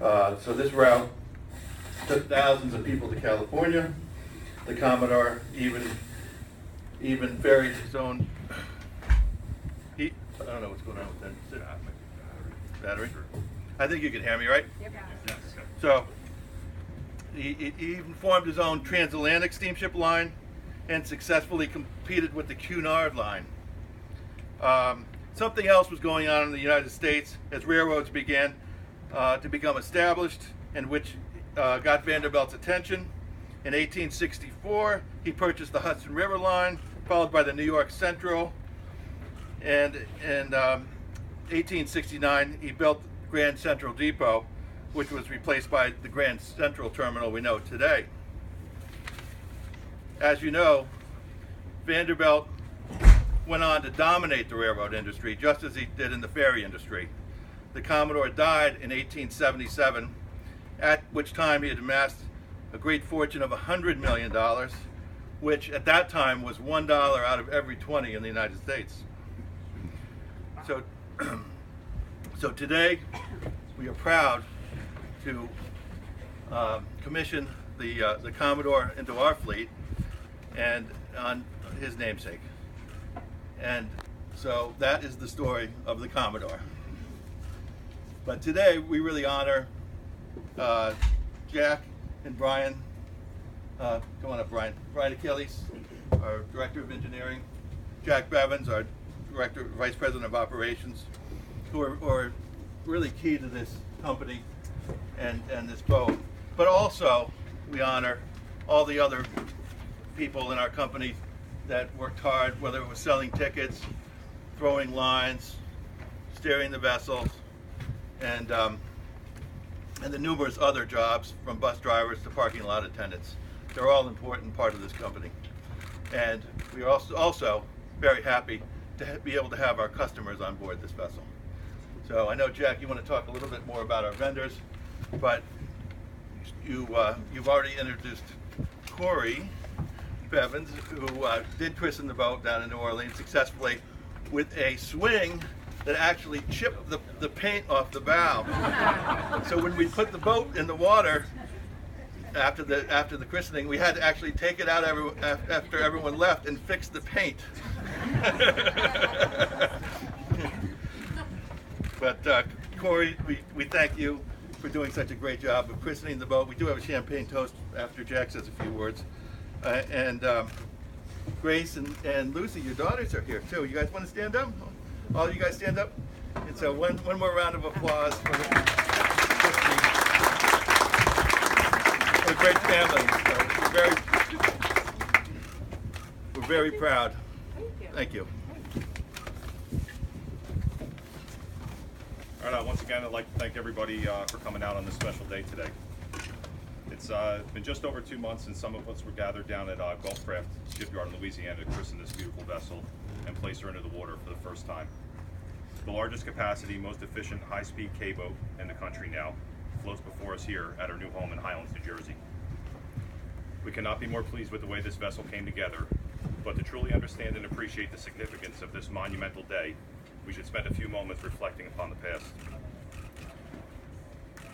So this route took thousands of people to California. The Commodore even ferried his own. I don't know what's going on with that battery. I think you can hear me, right? Yep. Yes. So he even formed his own transatlantic steamship line and successfully competed with the Cunard line. Something else was going on in the United States as railroads began to become established, and which got Vanderbilt's attention. In 1864, he purchased the Hudson River Line, followed by the New York Central, and in 1869, he built Grand Central Depot, which was replaced by the Grand Central Terminal we know today. As you know, Vanderbilt went on to dominate the railroad industry, just as he did in the ferry industry. The Commodore died in 1877, at which time he had amassed a great fortune of $100 million, which at that time was $1 out of every 20 in the United States. So, so today we are proud to commission the Commodore into our fleet, and on his namesake. And so that is the story of the Commodore. But today we really honor Jack and Brian. Come on up, Brian. Brian Achilles, our Director of Engineering. Jack Bevins, our Vice President of Operations, who are really key to this company and this boat. But also, we honor all the other people in our company that worked hard, whether it was selling tickets, throwing lines, steering the vessels, and the numerous other jobs, from bus drivers to parking lot attendants. They're all an important part of this company. And we are also very happy to be able to have our customers on board this vessel. So I know, Jack, you want to talk a little bit more about our vendors, but you've already introduced Corey Bevins, who did christen the boat down in New Orleans successfully with a swing that actually chipped the paint off the bow. So when we put the boat in the water after the christening, we had to actually take it out after everyone left and fix the paint. But Corey, we thank you for doing such a great job of christening the boat. We do have a champagne toast after Jack says a few words. And Grace and Lucy, your daughters, are here too. You guys want to stand up? All you guys stand up? And so one more round of applause for the great family. So we're very proud. Thank you. All right, once again, I'd like to thank everybody for coming out on this special day today. It's been just over 2 months since some of us were gathered down at Gulfcraft Shipyard in Louisiana to christen this beautiful vessel and place her into the water for the first time. The largest capacity, most efficient, high-speed K-boat in the country now floats before us here at our new home in Highlands, New Jersey. We cannot be more pleased with the way this vessel came together, but to truly understand and appreciate the significance of this monumental day, we should spend a few moments reflecting upon the past.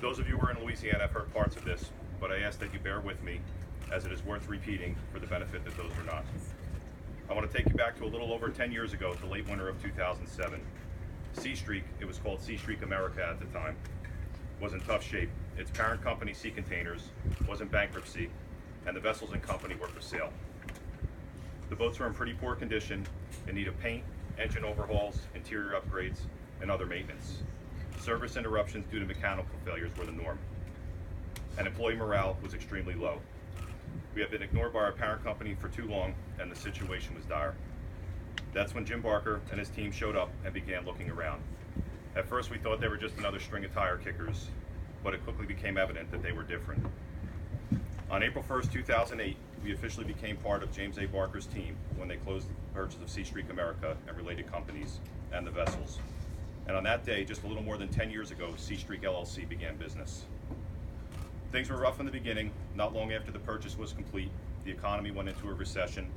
Those of you who are in Louisiana have heard parts of this, but I ask that you bear with me, as it is worth repeating for the benefit of those who are not. I want to take you back to a little over 10 years ago, the late winter of 2007. Seastreak, it was called Seastreak America at the time, was in tough shape. Its parent company, Sea Containers, was in bankruptcy, and the vessels and company were for sale. The boats were in pretty poor condition, in need of paint, engine overhauls, interior upgrades, and other maintenance. Service interruptions due to mechanical failures were the norm, and employee morale was extremely low. We had been ignored by our parent company for too long, and the situation was dire. That's when Jim Barker and his team showed up and began looking around. At first we thought they were just another string of tire kickers, but it quickly became evident that they were different. On April 1st, 2008, we officially became part of James A. Barker's team when they closed the purchase of Seastreak America and related companies and the vessels. And on that day, just a little more than 10 years ago, Seastreak LLC began business. Things were rough in the beginning. Not long after the purchase was complete, the economy went into a recession.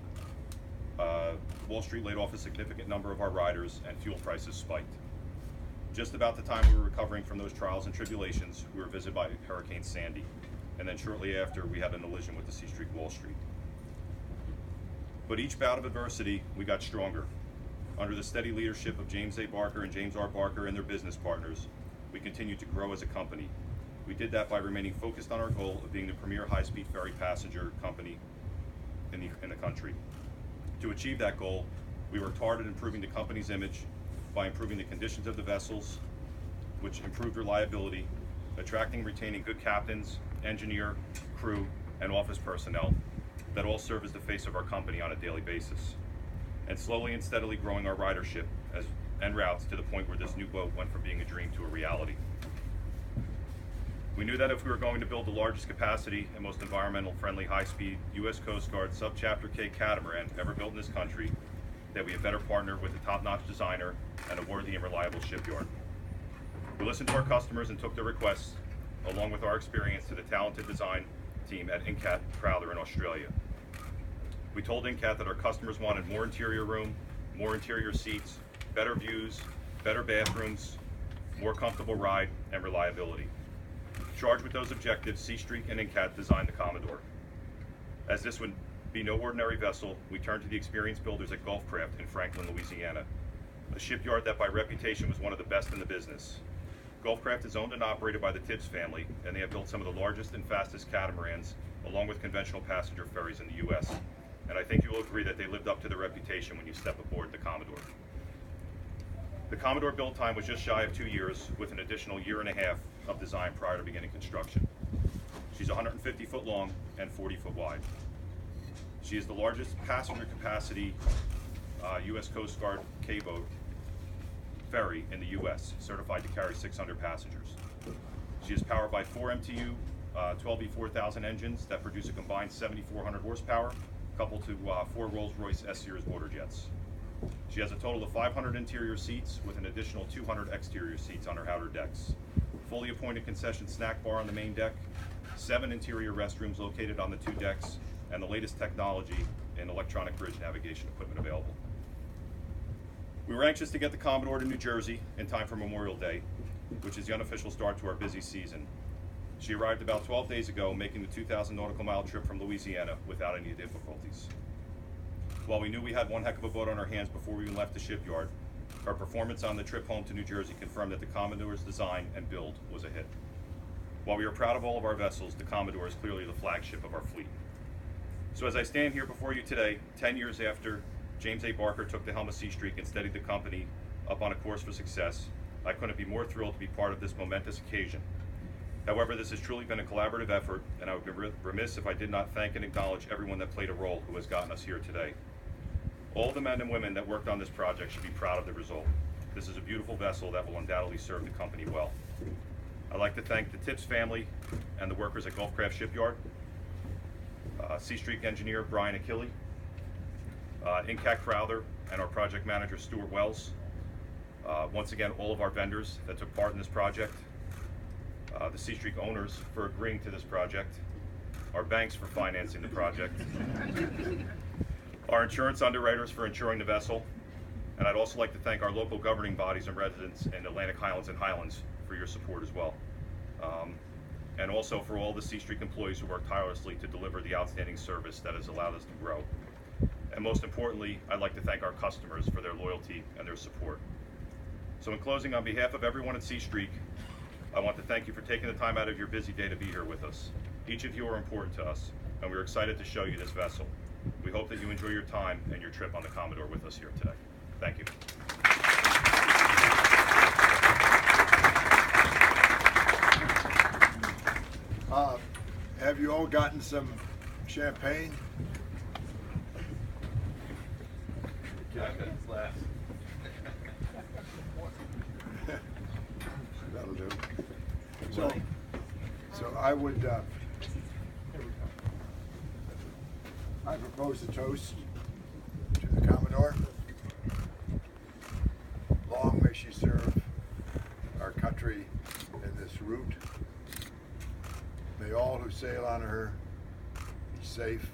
Wall Street laid off a significant number of our riders, and fuel prices spiked. Just about the time we were recovering from those trials and tribulations, we were visited by Hurricane Sandy. And then shortly after, we had an collision with the Seastreak Wall Street. But each bout of adversity, we got stronger. Under the steady leadership of James A. Barker and James R. Barker and their business partners, we continued to grow as a company. We did that by remaining focused on our goal of being the premier high-speed ferry passenger company in the country. To achieve that goal, we worked hard at improving the company's image by improving the conditions of the vessels, which improved reliability, attracting and retaining good captains, engineer, crew, and office personnel that all serve as the face of our company on a daily basis, and slowly and steadily growing our ridership and routes to the point where this new boat went from being a dream to a reality. We knew that if we were going to build the largest capacity and most environmental friendly high-speed U.S. Coast Guard Subchapter K catamaran ever built in this country, that we had better partner with a top-notch designer and a worthy and reliable shipyard. We listened to our customers and took their requests, along with our experience, to the talented design team at Incat Crowther in Australia. We told Incat that our customers wanted more interior room, more interior seats, better views, better bathrooms, more comfortable ride, and reliability. Charged with those objectives, Seastreak and Incat designed the Commodore. As this would be no ordinary vessel, we turned to the experienced builders at Gulfcraft in Franklin, Louisiana, a shipyard that by reputation was one of the best in the business. Gulfcraft is owned and operated by the Tibbs family, and they have built some of the largest and fastest catamarans, along with conventional passenger ferries in the U.S. And I think you will agree that they lived up to their reputation when you step aboard the Commodore. The Commodore build time was just shy of 2 years, with an additional year and a half of design prior to beginning construction. She's 150 foot long and 40 foot wide. She is the largest passenger capacity U.S. Coast Guard K-boat ferry in the U.S., certified to carry 600 passengers. She is powered by 4 MTU 12V4000 engines that produce a combined 7,400 horsepower, coupled to 4 Rolls-Royce S-Series water jets. She has a total of 500 interior seats with an additional 200 exterior seats on her outer decks. Fully appointed concession snack bar on the main deck, 7 interior restrooms located on the 2 decks, and the latest technology in electronic bridge navigation equipment available. We were anxious to get the Commodore to New Jersey in time for Memorial Day, which is the unofficial start to our busy season. She arrived about 12 days ago, making the 2,000 nautical mile trip from Louisiana without any difficulties. While we knew we had one heck of a boat on our hands before we even left the shipyard, her performance on the trip home to New Jersey confirmed that the Commodore's design and build was a hit. While we are proud of all of our vessels, the Commodore is clearly the flagship of our fleet. So as I stand here before you today, 10 years after James A. Barker took the helm of Seastreak and steadied the company up on a course for success, I couldn't be more thrilled to be part of this momentous occasion. However, this has truly been a collaborative effort, and I would be remiss if I did not thank and acknowledge everyone that played a role who has gotten us here today. All the men and women that worked on this project should be proud of the result. This is a beautiful vessel that will undoubtedly serve the company well. I'd like to thank the Tibbs family and the workers at Gulfcraft Shipyard, Seastreak engineer Brian Achille, Incat Crowther, and our project manager Stuart Wells. Once again, all of our vendors that took part in this project, the Seastreak owners for agreeing to this project, our banks for financing the project, our insurance underwriters for insuring the vessel, and I'd also like to thank our local governing bodies and residents in Atlantic Highlands and Highlands for your support as well. And also for all the Seastreak employees who worked tirelessly to deliver the outstanding service that has allowed us to grow. And most importantly, I'd like to thank our customers for their loyalty and their support. So in closing, on behalf of everyone at Seastreak, I want to thank you for taking the time out of your busy day to be here with us. Each of you are important to us, and we're excited to show you this vessel. We hope that you enjoy your time and your trip on the Commodore with us here today. Thank you. Have you all gotten some champagne? That'll do. So I would, I propose a toast to the Commodore. Long may she serve our country in this route. May all who sail on her be safe.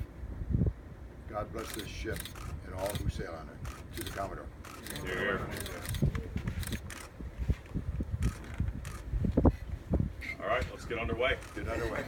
God bless this ship and all who sail on it. To the Commodore. Here. All right, let's get underway. Get underway.